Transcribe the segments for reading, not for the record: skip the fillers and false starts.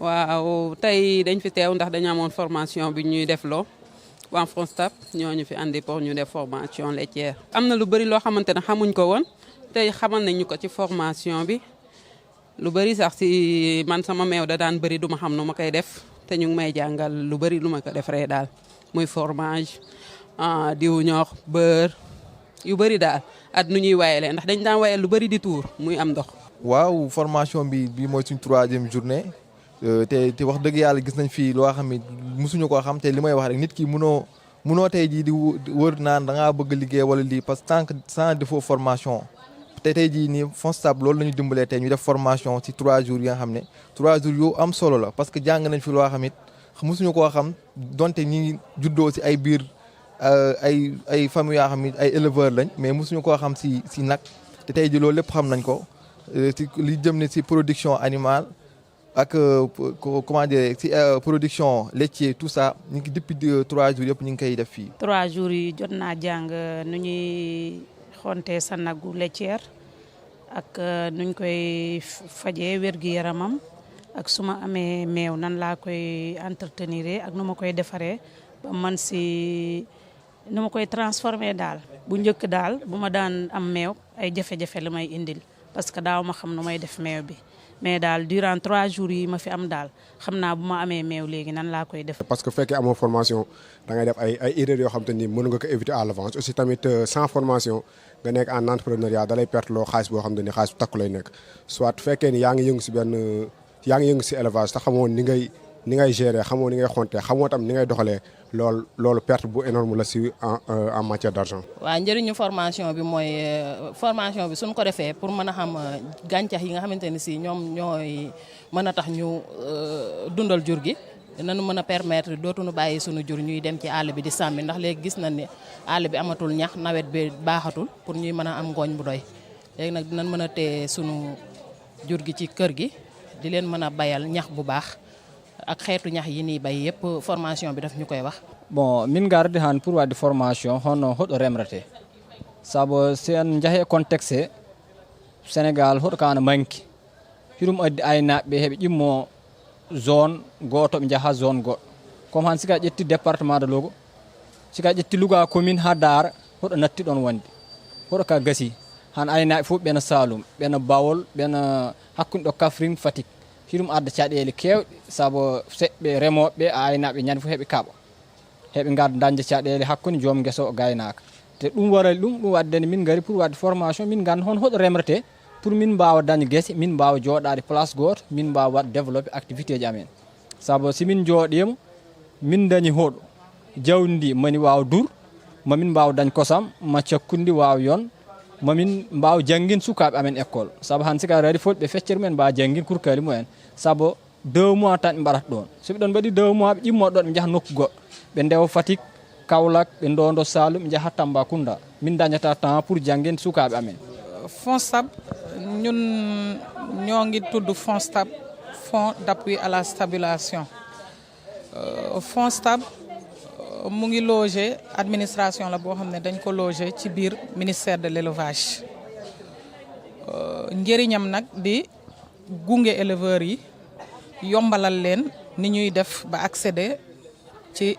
waaw tey dañ fi teew ndax dañu amoon formation bi ñuy def loo waa FONSTAB ñoo ñu fi andi pour ñu def formation laitière. am na lu bëri loo xamante ne xamuñ ko woon tey xamal nañu ko ci formation bi lu bëri sax si man sama meew da daan bëri du ma xam nu ma koy def te ñu ngi may jàngal lu bëri lu ma ko defaree daal muy fromage diw ñoox beurre yu bëri daal at nu ñuy wayalee ndax dañ daan wayal lu bëri di tuur muy am ndox. waaw formation bi mooy suñ 3e journée te wax dëgg yàlla gis nañ fii loo xam ne mosuñu koo xam te li may wax rek nit ki munoo tey jii di wër naan da ngaa bëgg liggéey wala lii parce que sans défaut formation te tey jii nii FONSTAB loolu la ñu dimbalee tey ñu def formation ci 3 jours yi nga xam ne 3 jours yu am solo la parce que jàng nañ fi loo xam it mosuñu koo xam donte ñi juddoo ci ay biir ay famille yoo xam ne ay éleveurs lañ mais mosuñu koo xam ci nag te tey jii loolu lépp xam nañ ko ci li jëm ne ci production animale ak comment dire ci production laitier tout ça ñu ngi depuis 3 jours yëpp ñu ngi koy def fii. 3 jours yi jot naa jàng nu ñuy xontee sa nagu laitière ak nuñ koy fajee wér-gu-yaramam ak su ma amee meew nan laa koy entretenir ak nu ma koy defaree ba man si nu ma koy transformer daal. bu njëkk daal bu ma daan am meew ay jafe-jafe la may indil parce que daaw ma xam nu may def meew bi. mais daal durant 3 jours yi ma fi am daal xam naa bu ma amee meew léegi nan laa koy def. parce que bu fekkee amoo formation da ngay def ay erreurs yoo xam te ni mën nga ko éviter à l'avance aussi tamit sans formation nga nekk en entrepreneuriat da lay perte loo xaalis boo xam te ni xaalis bu takku lay nekk soit bu fekkee ni yaa ngi yëngu si élevage te xamoo ni ngay gérer xamoo ni ngay xontee xamoo tam ni ngay doxalee loolu perte bu énorme la si en matière d'argent. waaw njëriñu formation bi mooy formation bi suñ ko defee pour mën a xam gàncax yi nga xamante ne si ñoom ñooy mën a tax ñu dundal jur gi dinañu mën a permettre dootuñu bàyyi sunu jur ñuy dem ci àll bi di sàmmi ndax léegi gis nañ ne àll bi amatul ñax nawet bi baaxatul pour ñuy mën a am ngooñ bu doy léegi nag dinañ mën a téye sunu jur gi ci kër gi di leen mën a bayal ñax bu baax. ak xeetu ñax yi nii bay yëpp formation bi daf ñu koy wax. bon min gardi han pour wadde formation hono hoɗo remrete saabu sen jaahe contexte sénégal hoɗo kana manki hiɗum addi aynaɓe heɓe ƴimmo zone goto ɓe jaaha zone goɗɗo comme han sika ƴetti département de Louga sika ƴetti Louga commune ha Dara hoɗo natti ɗon wonde hoɗo ka gasi han aynaɓe fof ɓena Saloum ɓena Bawol ɓena hakkude ɗo Kaffrine Fatick hiɗum adda caɗele kewɗe saabu seɓɓe remoɓe aynaɓe ñande fof heeɓe kaaɓa heeɓe gadda dañde caɗele hakkude joom guesa o gaynaka te ɗum waɗali ɗum waddeni min gari pour wadde formation min ganda hono hoɗo remrete pour min mbawa dañde guese min mbawa jooɗade place goto min mbawa wadde développé activité ji amen saabu simin jooɗima min dañi hoɗo jawdi ndi mani wawa dur mamin mbawa dañ kosam ma cakkude ndi wawa yon mamin mbawa jangguin sukaɓe amen école saabu han sika rari foof ɓe feccere mumen mbawa jangguin kurkali mumen saabu 2 mois tan ɓe mbaɗata ɗon soɓe ɗon mbaɗi 2 mois ɓe ƴimmoɗo ɗon ɓe jaaha nokku goɗɗo ɓe ndewa Fatick Kaolack ɓe ndondo Saloum ɓe jaaha Tambacounda min dañata temps pour jangguin sukaɓe amen. FONSTAB ñun ñoo ngi tudd FONSTAB Fonds d'appui à la stabilisation FONSTAB mu ngi logé administration la boo xam ne dañ ko logé ci biir ministère de l'élevage njëriñam nag di gunge éleveurs yi yombalal leen ni ñuy def ba accéder ci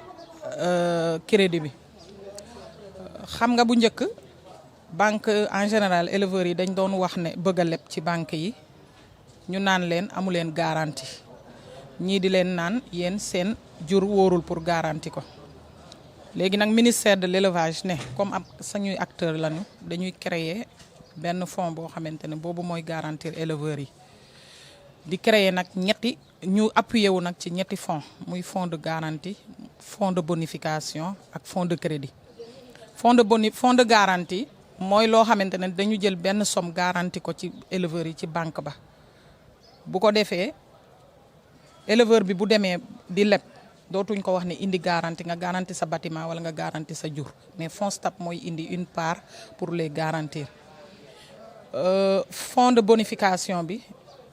crédit bi xam nga bu njëkk banque en général éleveurs yi dañ doon wax ne bëgg a leb ci banque yi ñu naan leen amu leen garantie ñii di leen naan yéen seen jur wóorul pour garantie ko léegi nag ministère de l'élevage ne comme am sañuy acteur lañu dañuy créer benn fonds boo xamante ne boobu mooy garantir éleveurs yi di créer nag ñu appuyé wu nag ci ñetti fonds muy fonds de garantie fonds de bonification ak fonds de crédit fonds de garantie mooy loo xamante ne dañu jël benn somme garantie ko ci éleveurs yi ci banque ba bu ko defee éleveur bi bu demee di leb dootuñ ko wax ne indi garantie nga garantie sa bâtiment wala nga garantie sa jur mais FONSTAB mooy indi une part pour les garantir fonds de bonification bi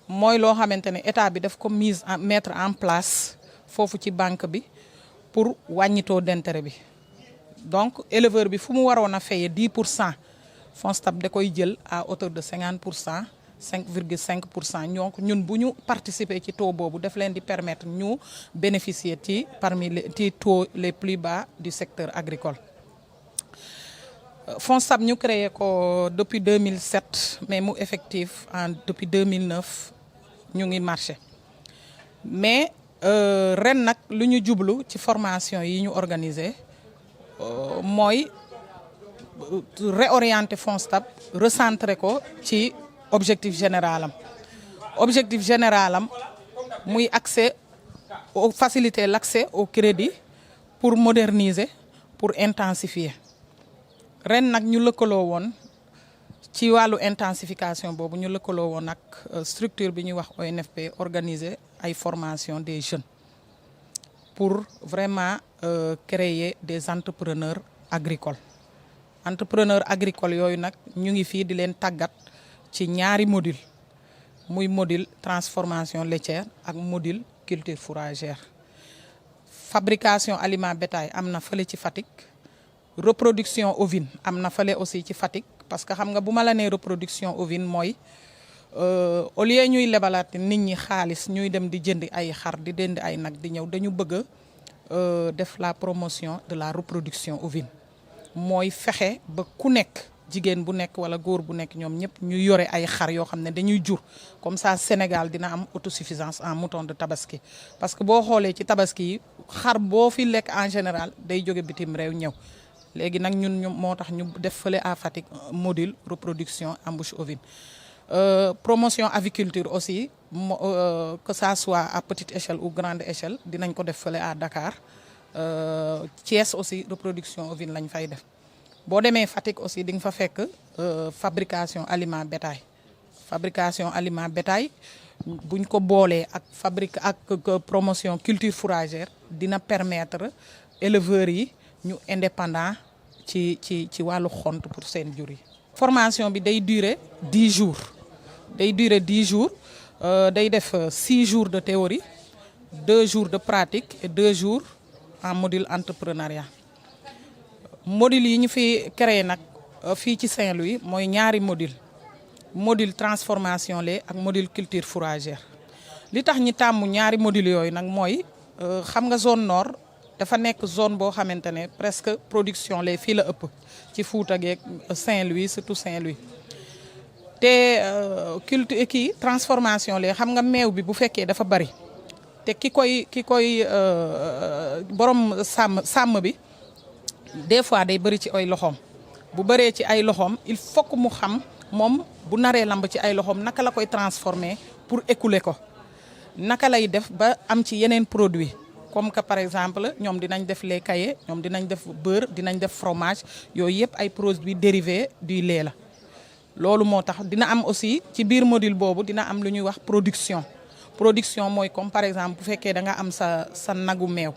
mooy loo xamante ne état bi daf ko mettre en place foofu ci banque bi pour wàññi taux d'intérêt bi donc éleveur bi fu mu waroon a fayee 10% FONSTAB da koy jël à hauteur de 50% 5,5%. Donc ñun bu ñu participer ci taux boobu daf leen di permettre ñu bénéficier ci parmi les taux les plus bas du secteur agricole. FONSTAB ñu créé ko depuis 2007 mais mu effectif depuis 2009 ñu ngi marché mais ren nag lu ñu jublu ci formation yi ñu organiser mooy réorienter FONSTAB recentrer ko ci objectif général am. Objectif général am muy faciliter l'accès au crédit pour moderniser pour intensifier. Ren nag ñu lëkkaloo woon ci wàllu intensification boobu ñu lëkkaloo woon ak structure bi ñuy wax ONFP organiser ay formation des jeunes pour vraiment créer des entrepreneurs agricoles. Entrepreneurs agricoles yooyu nag ñu ngi fii di leen tàggat ci ñaari module muy module transformation laitière ak module culture fourragère. Fabrication aliment bétail am na fële ci Fatick. Reproduction ovine am na fële aussi ci Fatick parce que xam nga bu ma la nee reproduction ovine mooy au lieu ñuy lebalaat nit ñi xaalis ñuy dem di jënd ay xar di jënd ay nag di ñëw dañu bëgg a def la promotion de la reproduction ovine mooy fexe ba ku nekk jigéen bu nekk wala góor bu nekk ñoom ñëpp ñu yore ay xar yoo xam ne dañuy jur comme ça Sénégal dina am autosuffisance en mouton de tabaski parce que boo xoolee ci tabaski yi xar boo fi lekk en général day jóge bitim réew ñëw. léegi nag ñun moo tax ñu def fële à Fatick module reproduction embouche ovine promotion aviculture aussi que ça soit à petite échelle ou grande échelle dinañ ko def fële à Dakar Thiès aussi reproduction ovine lañ fay def boo demee Fatick aussi di nga fa fekk fabrication aliment bétail buñ ko boolee ak promotion culture fourragère dina permettre éleveurs yi ñu indépendant ci wàllu xont pour seen jur yi. formation bi day durer 10 jours day def 6 jours de théorie 2 jours de pratique et 2 jours en module entrepreneuriat. module yi ñu fi créé nag fii ci Saint-Louis mooy ñaari module transformation lait ak module culture fourragère li tax ñi tàmmu ñaari module yooyu nag mooy xam nga zone nord. dafa nekk zone boo xamante ne presque production lait fii la ëpp ci Fouta geeg Saint-Louis surtout Saint-Louis te transformation lait xam nga meew bi bu fekkee dafa bari te ki koy borom sàmm bi des fois day bëri ci ay loxoom bu bëree ci ay loxoom il faut que mu xam moom bu naree lamb ci ay loxoom naka la koy transformer pour écouler ko naka lay def ba am ci yeneen produit comme que par exemple ñoom dinañ def lait caillé ñoom dinañ def beurre dinañ def fromage yooyu yëpp ay produits dérivés du lait la. loolu moo tax dina am aussi ci biir module boobu dina am lu ñuy wax production mooy comme par exemple bu fekkee da nga am sa nagu meew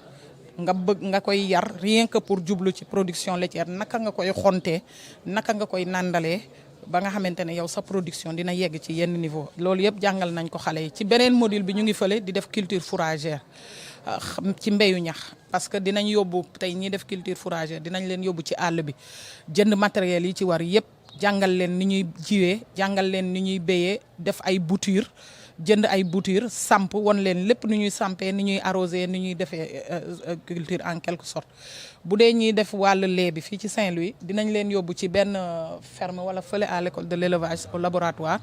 nga koy yar rien que pour jublu ci production laitière naka nga koy xontee naka nga koy nandalee ba nga xamante ne yow sa production dina yegg ci yenn niveau. loolu yëpp jàngal nañ ko xale yi ci beneen module bi ñu ngi fële di def culture fourragère. ci mbéyu ñax parce que dinañ yóbbu tey ñi def culture fourragère dinañ leen yóbbu ci àll bi jënd matériel yi ci war yëpp jàngal leen ni ñuy jiwee jàngal leen ni ñuy béyee def ay bouture jënd ay bouture samp won leen lépp ni ñuy sampee ni ñuy arroser ni ñuy defee culture en quelque sorte. bu dee ñuy def wàllu lait bi fii ci Saint-Louis dinañ leen yóbbu ci benn ferme wala fële à l'école de l'élevage au laboratoire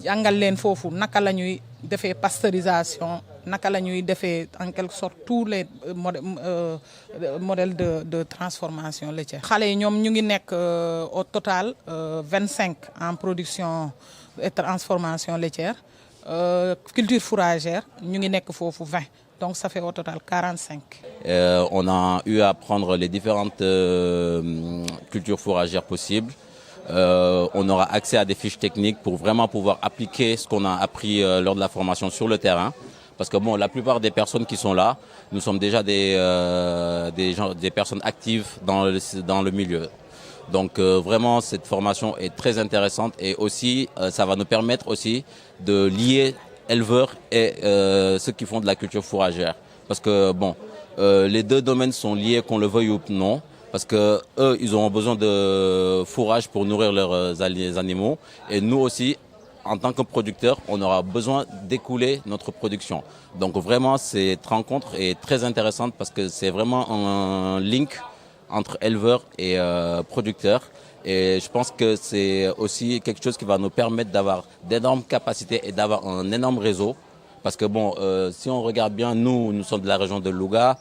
jàngal leen foofu naka la ñuy defee pasteurisation naka la ñuy defee en quelque sorte tous les modèles de transformation laitière. xale yi ñoom ñu ngi nekk au total 25 en production et transformation laitière culture fourragère ñu ngi nekk foofu 20 donc ça fait au total 45. On a eu à apprendre les différentes cultures fourragères possibles. On aura accès à des fiches techniques pour vraiment pouvoir appliquer ce qu'on a appris lors de la formation sur le terrain. Parce que bon, la plupart des personnes qui sont là, nous sommes déjà des personnes actives dans le milieu. Donc vraiment, cette formation est très intéressante et aussi, ça va nous permettre aussi de lier éleveurs et ceux qui font de la culture fourragère. Parce que bon, les deux domaines sont liés, qu'on le veuille ou non. Parce que eux, ils ont besoin de fourrage pour nourrir leurs animaux. Et nous aussi, en tant que producteur, on aura besoin d'écouler notre production. Donc vraiment, cette rencontre est très intéressante parce que c'est vraiment un link entre éleveurs et producteurs. Et je pense que c'est aussi quelque chose qui va nous permettre d'avoir d'énormes capacités et d'avoir un énorme réseau. Parce que bon, si on regarde bien, nous sommes de la région de Louga,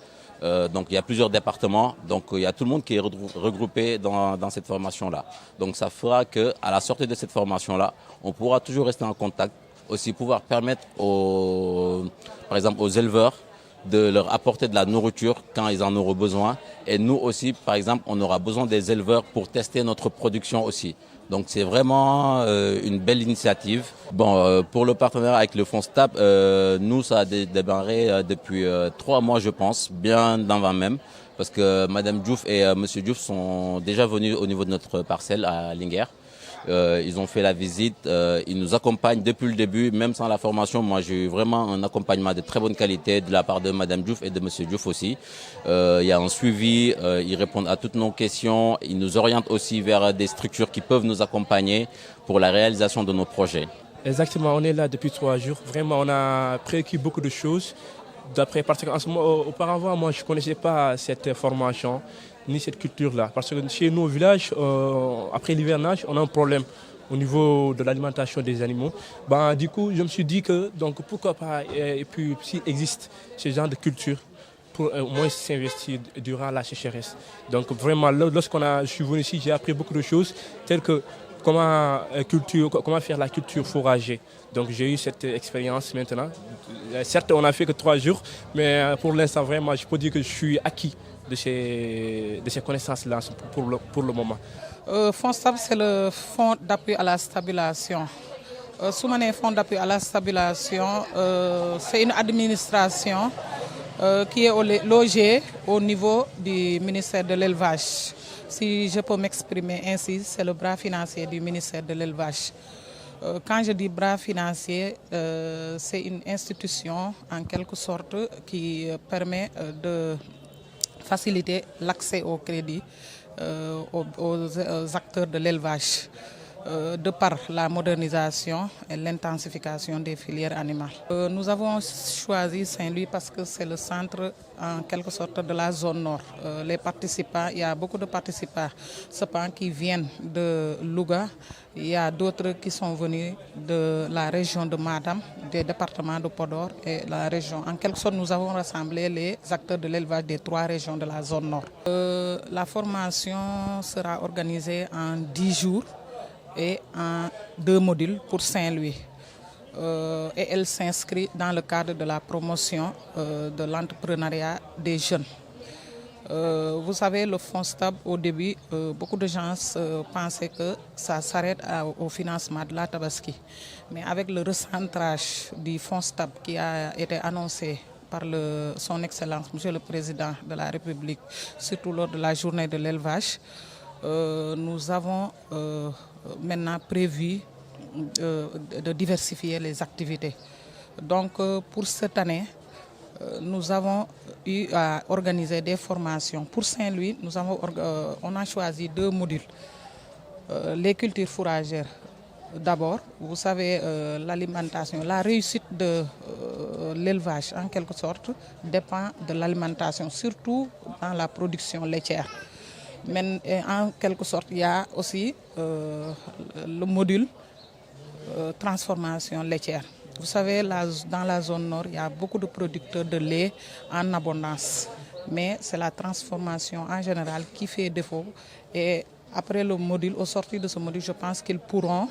donc il y a plusieurs départements, donc il y a tout le monde qui est regroupé dans cette formation-là. Donc ça fera qu'à la sortie de cette formation-là, on pourra toujours rester en contact, aussi pouvoir permettre par exemple aux éleveurs de leur apporter de la nourriture quand ils en auront besoin. Et nous aussi, par exemple, on aura besoin des éleveurs pour tester notre production aussi. Donc c'est vraiment une belle initiative. Bon, pour le partenariat avec le FONSTAB, nous ça a démarré depuis 3 mois je pense, bien avant même, parce que Madame Diouf et Monsieur Diouf sont déjà venus au niveau de notre parcelle à Linguère. Ils ont fait la visite, ils nous accompagnent depuis le début, même sans la formation. Moi, j'ai eu vraiment un accompagnement de très bonne qualité de la part de Madame Diouf et de Monsieur Diouf aussi. Il y a un suivi, ils répondent à toutes nos questions, ils nous orientent aussi vers des structures qui peuvent nous accompagner pour la réalisation de nos projets. Exactement, on est là depuis 3 jours. Vraiment, on a prévu beaucoup de choses. Parce qu'auparavant, moi, je ne connaissais pas cette formation ni cette culture-là. Parce que chez nous au village, après l'hivernage, on a un problème au niveau de l'alimentation des animaux. Du coup, je me suis dit que donc, pourquoi pas, et puis s'il existe ce genre de culture, pour au moins s'investir durant la sécheresse. Donc vraiment, je suis venu ici, j'ai appris beaucoup de choses, telles que comment faire la culture fourragée. Donc j'ai eu cette expérience maintenant. Certes, on n'a fait que 3 jours, mais pour l'instant, vraiment, je peux dire que je suis acquis de ces connaissances-là pour le moment. FONSTAB, c'est le Fonds d'appui à la stabilisation. Sous mon Fonds d'appui à la stabilisation, c'est une administration qui est logée au niveau du ministère de l'Élevage. Si je peux m'exprimer ainsi, c'est le bras financier du ministère de l'Élevage. Quand je dis bras financier, c'est une institution en quelque sorte qui permet de faciliter l'accès au crédit aux acteurs de l'élevage de par la modernisation et l'intensification des filières animales. Nous avons choisi Saint-Louis parce que c'est le centre en quelque sorte de la zone nord. Les participants, il y a beaucoup de participants qui viennent de Louga. Il y a d'autres qui sont venus de la région de Matam, des départements de Podor et la région. En quelque sorte, nous avons rassemblé les acteurs de l'élevage des 3 régions de la zone nord. La formation sera organisée en 10 jours et en 2 modules pour Saint-Louis. Et elle s'inscrit dans le cadre de la promotion de l'entrepreneuriat des jeunes. Vous savez, le FONSTAB, au début, beaucoup de gens pensaient que ça s'arrête au financement de la Tabaski. Mais avec le recentrage du FONSTAB qui a été annoncé par son Excellence, Monsieur le Président de la République, surtout lors de la journée de l'élevage, nous avons maintenant prévu de diversifier les activités. Donc pour cette année, nous avons eu à organiser des formations. Pour Saint-Louis, on a choisi 2 modules. Les cultures fourragères. D'abord, vous savez, l'alimentation, la réussite de l'élevage en quelque sorte dépend de l'alimentation, surtout dans la production laitière. Mais en quelque sorte, il y a aussi le module transformation laitière. Vous savez, dans la zone nord, il y a beaucoup de producteurs de lait en abondance. Mais c'est la transformation en général qui fait défaut. Et après le module, au sortir de ce module, je pense qu'ils pourront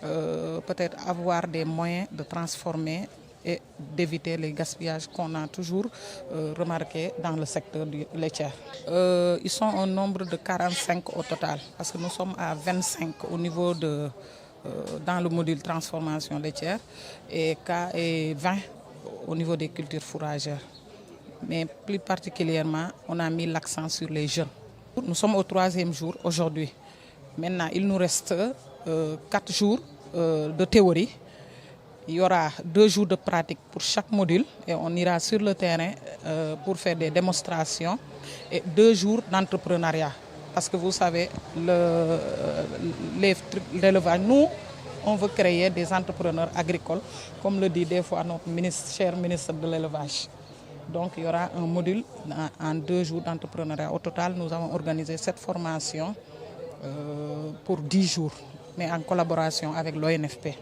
peut-être avoir des moyens de transformer et d'éviter les gaspillages qu'on a toujours remarqués dans le secteur du laitier. Ils sont un nombre de 45 au total, parce que nous sommes à 25 au niveau dans le module transformation laitière et 20 au niveau des cultures fourragères. Mais plus particulièrement, on a mis l'accent sur les jeunes. Nous sommes au 3e jour aujourd'hui. Maintenant, il nous reste 4 jours de théorie. Il y aura 2 jours de pratique pour chaque module et on ira sur le terrain pour faire des démonstrations et 2 jours d'entrepreneuriat. Parce que vous savez, l'élevage, nous, on veut créer des entrepreneurs agricoles, comme le dit des fois notre cher ministre de l'élevage. Donc il y aura un module en 2 jours d'entrepreneuriat. Au total, nous avons organisé cette formation pour 10 jours, mais en collaboration avec l'ONFP.